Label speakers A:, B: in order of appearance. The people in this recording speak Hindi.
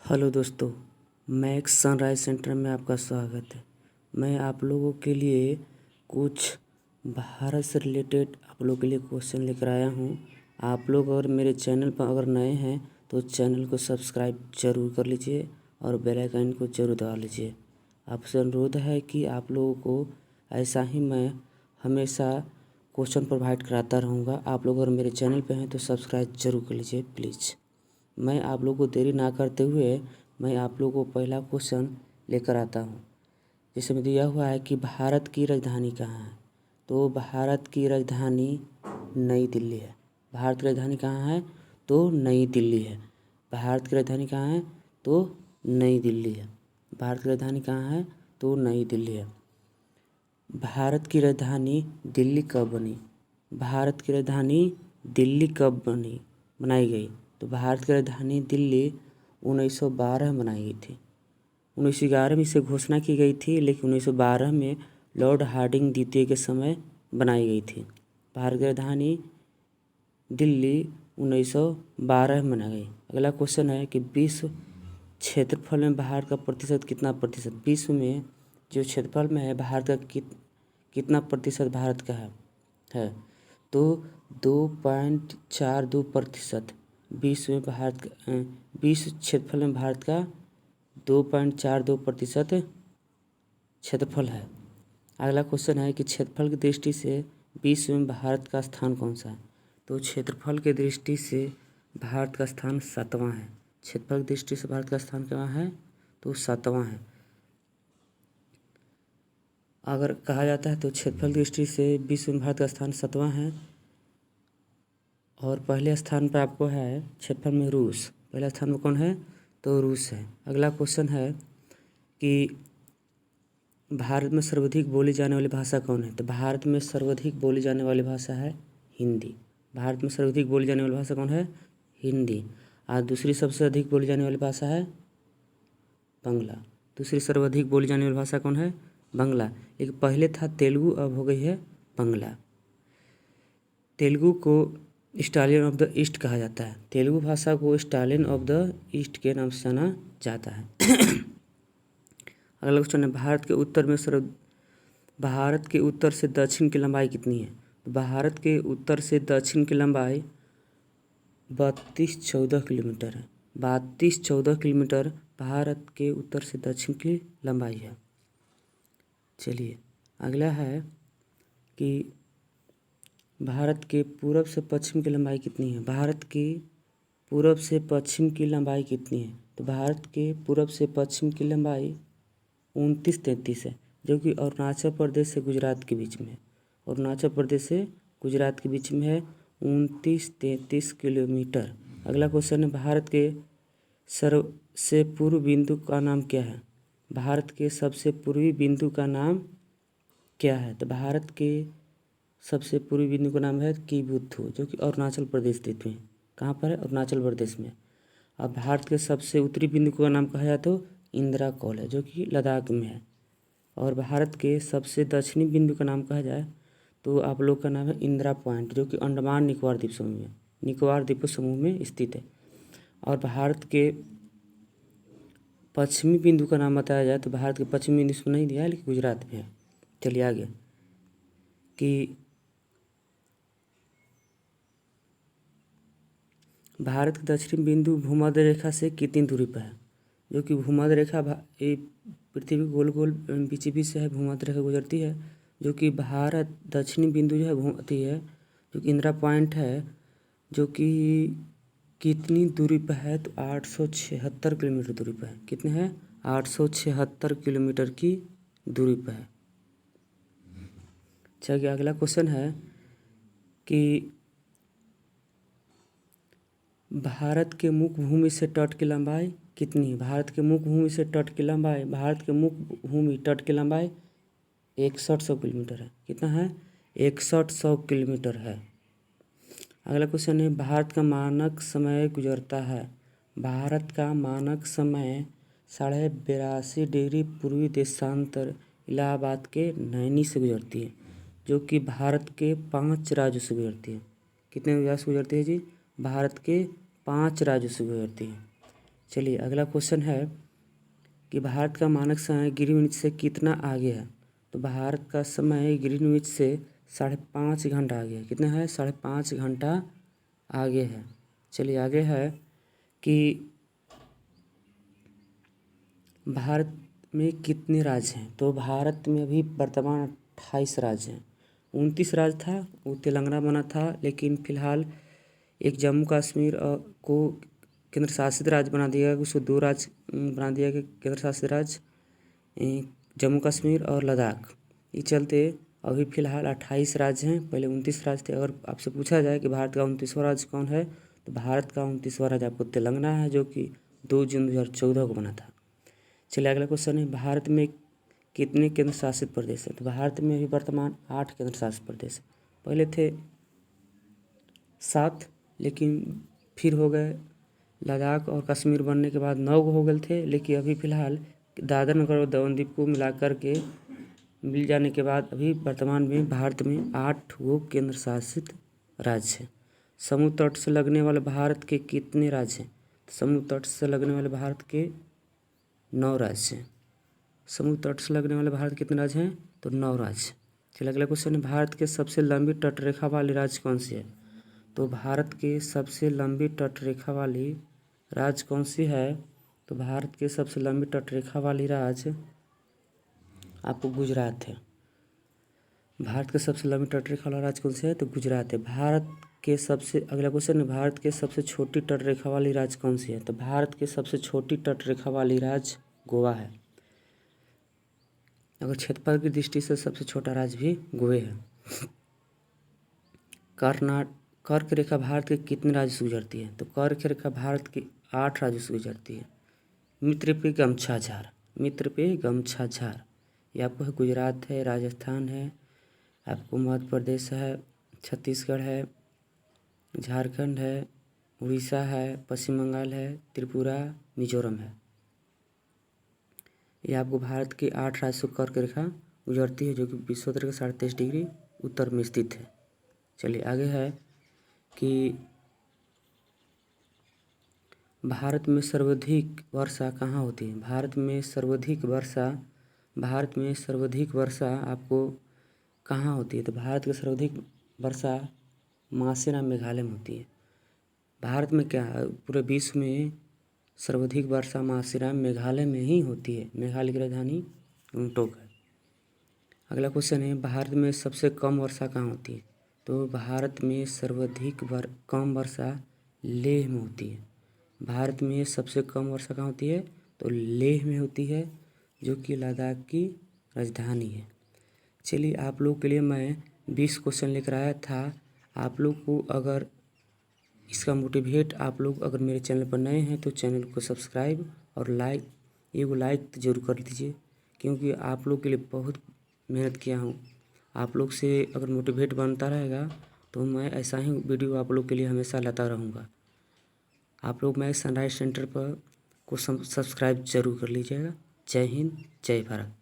A: हेलो दोस्तों, मैक्स सनराइज सेंटर में आपका स्वागत है। मैं आप लोगों के लिए कुछ भारत से रिलेटेड आप लोगों के लिए क्वेश्चन लेकर आया हूँ। आप लोग अगर मेरे चैनल पर अगर नए हैं तो चैनल को सब्सक्राइब जरूर कर लीजिए और बेल आइकन को जरूर दबा लीजिए। आपसे अनुरोध है कि आप लोगों को ऐसा ही मैं हमेशा क्वेश्चन प्रोवाइड कराता रहूँगा। आप लोग अगर मेरे चैनल पर हैं तो सब्सक्राइब जरूर कर लीजिए प्लीज़। मैं आप लोगों को देरी ना करते हुए मैं आप लोगों को पहला क्वेश्चन लेकर आता हूँ, जिसमें दिया हुआ है कि भारत की राजधानी कहाँ है। तो भारत की राजधानी नई दिल्ली है। भारत की राजधानी कहाँ है? तो नई दिल्ली है। भारत की राजधानी कहाँ है? तो नई दिल्ली है। भारत की राजधानी कहाँ है? तो नई दिल्ली है। भारत की राजधानी दिल्ली कब बनी? भारत की राजधानी दिल्ली कब बनाई गई? तो भारत की राजधानी दिल्ली 1912 में बनाई गई थी। 1911 में इसे घोषणा की गई थी, लेकिन 1912 में लॉर्ड हार्डिंग द्वितीय के समय बनाई गई थी। भारत की राजधानी दिल्ली 1912 में बनाई गई। अगला क्वेश्चन है कि विश्व क्षेत्रफल में भारत का प्रतिशत कितना प्रतिशत? विश्व में जो क्षेत्रफल में है भारत का कितना प्रतिशत भारत का है? तो 2.42%। विश्व में विश्व क्षेत्रफल में भारत का 2.42% क्षेत्रफल है। अगला क्वेश्चन है कि क्षेत्रफल की दृष्टि से विश्व में भारत का स्थान कौन सा है? तो क्षेत्रफल की दृष्टि से भारत का स्थान 7वां है। क्षेत्रफल की दृष्टि से भारत का स्थान कहाँ है? तो 7वां है। अगर कहा जाता है तो क्षेत्रफल की दृष्टि से विश्व में भारत का स्थान 7वां है और पहले स्थान पर आपको है क्षेत्रफल में रूस। पहला स्थान में कौन है? तो रूस है। अगला क्वेश्चन है कि भारत में सर्वाधिक बोली जाने वाली भाषा कौन है? तो भारत में सर्वाधिक बोली जाने वाली भाषा है हिंदी। भारत में सर्वाधिक बोली जाने वाली भाषा कौन है? हिंदी। और दूसरी सबसे अधिक बोली जाने वाली भाषा है बांग्ला। दूसरी सर्वाधिक बोली जाने वाली भाषा कौन है? बांग्ला। एक पहले था तेलुगु, अब हो गई है बांग्ला। तेलुगु को स्टालियन ऑफ द ईस्ट कहा जाता है। तेलुगु भाषा को स्टालियन ऑफ द ईस्ट के नाम से जाना जाता है। अगला क्वेश्चन है भारत के उत्तर से दक्षिण की लंबाई कितनी है? तो भारत के उत्तर से दक्षिण की लंबाई 3214 किलोमीटर है। 3214 किलोमीटर भारत के उत्तर से दक्षिण की लंबाई है। चलिए अगला है कि भारत के पूरब से पश्चिम की लंबाई कितनी है? भारत की पूरब से पश्चिम की लंबाई कितनी है? तो भारत के पूरब से पश्चिम की लंबाई 2933 है, जो कि अरुणाचल प्रदेश से गुजरात के बीच में है। अरुणाचल प्रदेश से गुजरात के बीच में है 2933 किलोमीटर। अगला क्वेश्चन है भारत के सबसे पूर्व बिंदु का नाम क्या है? भारत के सबसे पूर्वी बिंदु का नाम क्या है? तो भारत के सबसे पूर्वी बिंदु का नाम है किबुथु, जो कि अरुणाचल प्रदेश स्थित है। कहाँ पर है? अरुणाचल प्रदेश में। अब भारत के सबसे उत्तरी बिंदु का नाम कहा जाए तो इंदिरा कॉल है, जो कि लद्दाख में है। और भारत के सबसे दक्षिणी बिंदु का नाम कहा जाए तो आप लोग का नाम है इंदिरा पॉइंट, जो कि अंडमान निकोबार द्वीप समूह में निकोबार द्वीप समूह में स्थित है। और भारत के पश्चिमी बिंदु का नाम बताया जाए तो भारत के पश्चिमी बिंदु इसमें नहीं दिया है, लेकिन गुजरात में है। चलिए आगे कि भारत के दक्षिणी बिंदु भूमध्य रेखा से कितनी दूरी पर है? जो कि भूमध्य रेखा पृथ्वी गोल गोल बीच से है, भूमध्य रेखा गुजरती है। जो कि भारत दक्षिणी बिंदु जो है घूमती है, जो कि इंदिरा पॉइंट है, जो कि कितनी दूरी पर है? तो 876 किलोमीटर दूरी पर है। कितने हैं? 876 किलोमीटर की दूरी पर है। चलिए अगला क्वेश्चन है कि भारत के मुख भूमि से तट की लंबाई कितनी है? भारत के मुख भूमि से तट की लंबाई, भारत के मुख भूमि तट की लंबाई 6100 किलोमीटर है। कितना है? 6100 किलोमीटर है। अगला क्वेश्चन है भारत का मानक समय गुजरता है। भारत का मानक समय 82.5 डिग्री पूर्वी देशांतर इलाहाबाद के नैनी से गुजरती है, जो कि भारत के 5 राज्यों से गुजरती है। कितने राज्यों से गुजरती है जी? भारत के 5 राज्यों से गुजरती है। चलिए अगला क्वेश्चन है कि भारत का मानक समय ग्रीनविच से कितना आगे है। तो भारत का समय ग्रीनविच से 5.5 घंटा आगे है। कितना है? 5.5 घंटा आगे है। चलिए आगे है कि भारत में कितने राज्य हैं। तो भारत में अभी वर्तमान 28 राज्य हैं। 29 राज्य था, वो तेलंगाना बना था, लेकिन फ़िलहाल एक जम्मू कश्मीर को केंद्र शासित राज्य बना दिया गया। उसको 2 राज्य बना दिया गया केंद्र शासित राज्य, जम्मू कश्मीर और लद्दाख। ये चलते अभी फ़िलहाल 28 राज्य हैं, पहले 29 राज्य थे। अगर आपसे पूछा जाए कि भारत का 29वां राज्य कौन है, तो भारत का 29वां राज्य आपको तेलंगाना है, जो कि 2 जून 2014 को बना था। चलिए अगला क्वेश्चन है, भारत में कितने केंद्र शासित प्रदेश हैं। तो भारत में अभी वर्तमान 8 केंद्र शासित प्रदेश हैं। पहले थे 7, लेकिन फिर हो गए। लद्दाख और कश्मीर बनने के बाद 9 हो गए थे, लेकिन अभी फ़िलहाल दादर नगर और दमन द्वीप को मिलाकर के मिल जाने के बाद अभी वर्तमान में भारत में 8 केंद्र शासित राज्य हैं। समुद्र तट से लगने वाले भारत के कितने राज्य हैं। समुद्र तट से लगने वाले भारत के 9 राज्य हैं। समुद्र तट से लगने वाले भारत कितने राज्य हैं। तो 9 राज्य। चलिए अगला क्वेश्चन है, भारत के सबसे लंबी तटरेखा वाली राज्य कौन सी है। तो भारत के सबसे लंबी तटरेखा वाली राज्य कौन सी है। तो भारत के सबसे लंबी तटरेखा वाली राज्य आपको गुजरात है। भारत के सबसे लंबी तटरेखा वाला राज्य कौन सा है। तो गुजरात है। भारत के सबसे अगला क्वेश्चन है, भारत के सबसे छोटी तटरेखा वाली राज्य कौन सी है। तो भारत के सबसे छोटी तटरेखा वाली राज्य गोवा है। अगर क्षेत्रफल की दृष्टि से सबसे छोटा राज्य भी गोवा है। कर्क रेखा भारत के कितने राज्य से गुजरती है। तो कर्क रेखा भारत के 8 राज्यों से गुजरती है। मित्र पे गमछा झार, मित्र पे गमछा झार, ये आपको है गुजरात है, राजस्थान है, आपको मध्य प्रदेश है, छत्तीसगढ़ है, झारखंड है, उड़ीसा है, पश्चिम बंगाल है, त्रिपुरा, मिजोरम है। ये आपको भारत के 8 राज्यों से कर्क रेखा गुजरती है, जो कि विषुवत रेखा 23.5 डिग्री उत्तर में स्थित है। चलिए आगे है कि भारत में सर्वाधिक वर्षा कहाँ होती है। भारत में सर्वाधिक वर्षा आपको कहाँ होती है। तो भारत की सर्वाधिक वर्षा मासेराम मेघालय में होती है। भारत में क्या है, पूरे विश्व में सर्वाधिक वर्षा मासेराम मेघालय में ही होती है। मेघालय की राजधानी गंगटोक है। अगला क्वेश्चन है, भारत में सबसे कम वर्षा कहाँ होती है। तो भारत में सर्वाधिक कम वर्षा लेह में होती है। भारत में सबसे कम वर्षा कहाँ होती है। तो लेह में होती है, जो कि लद्दाख की राजधानी है। चलिए आप लोग के लिए मैं 20 क्वेश्चन लेकर आया था। आप लोग को अगर इसका मोटिवेट आप लोग अगर मेरे चैनल पर नए हैं तो चैनल को सब्सक्राइब और लाइक तो जरूर कर दीजिए, क्योंकि आप लोग के लिए बहुत मेहनत किया हूँ। आप लोग से अगर मोटिवेट बनता रहेगा तो मैं ऐसा ही वीडियो आप लोग के लिए हमेशा लाता रहूँगा। आप लोग मैथ सनराइज सेंटर पर को सब्सक्राइब जरूर कर लीजिएगा। जय हिंद, जय भारत।